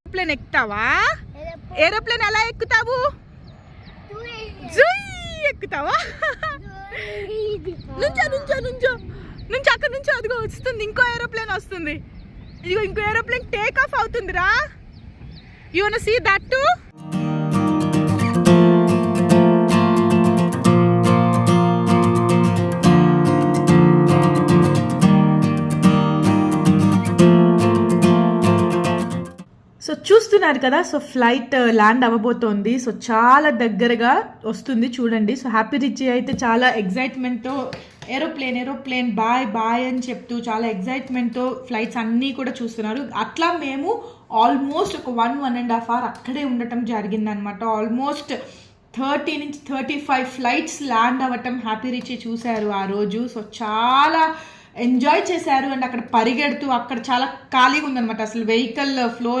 Aeroplane ఎక్కుతావా? Aeroplane ఎలా ఎక్కుతావు? ఎక్కుతావా? నుంచో నుంచో నుంచో నుంచి అక్కడ నుంచి అదిగో వస్తుంది, ఇంకో ఏరోప్లేన్ వస్తుంది. ఇదిగో ఇంకో ఏరోప్లేన్ టేక్ ఆఫ్ అవుతుందిరా. You want to see that too? So చూస్తున్నారు కదా, సో ఫ్లైట్ ల్యాండ్ అవ్వబోతోంది. సో చాలా దగ్గరగా వస్తుంది చూడండి. సో హ్యాపీ రిచ్ అయితే చాలా ఎగ్జైట్మెంట్తో ఏరోప్లేన్ బాయ్ బాయ్ అని చెప్తూ చాలా ఎగ్జైట్మెంట్తో ఫ్లైట్స్ అన్నీ కూడా చూస్తున్నారు. అట్లా మేము ఆల్మోస్ట్ ఒక 1.5 hour అక్కడే ఉండటం జరిగిందనమాట. ఆల్మోస్ట్ 30 నుంచి 35 ఫ్లైట్స్ ల్యాండ్ అవ్వటం హ్యాపీ రిచ్ చూశారు ఆ రోజు. సో చాలా ఎంజాయ్ చేశారు. అండ్ అక్కడ పరిగెడుతూ, అక్కడ చాలా ఖాళీగా ఉందనమాట, అసలు వెహికల్ ఫ్లో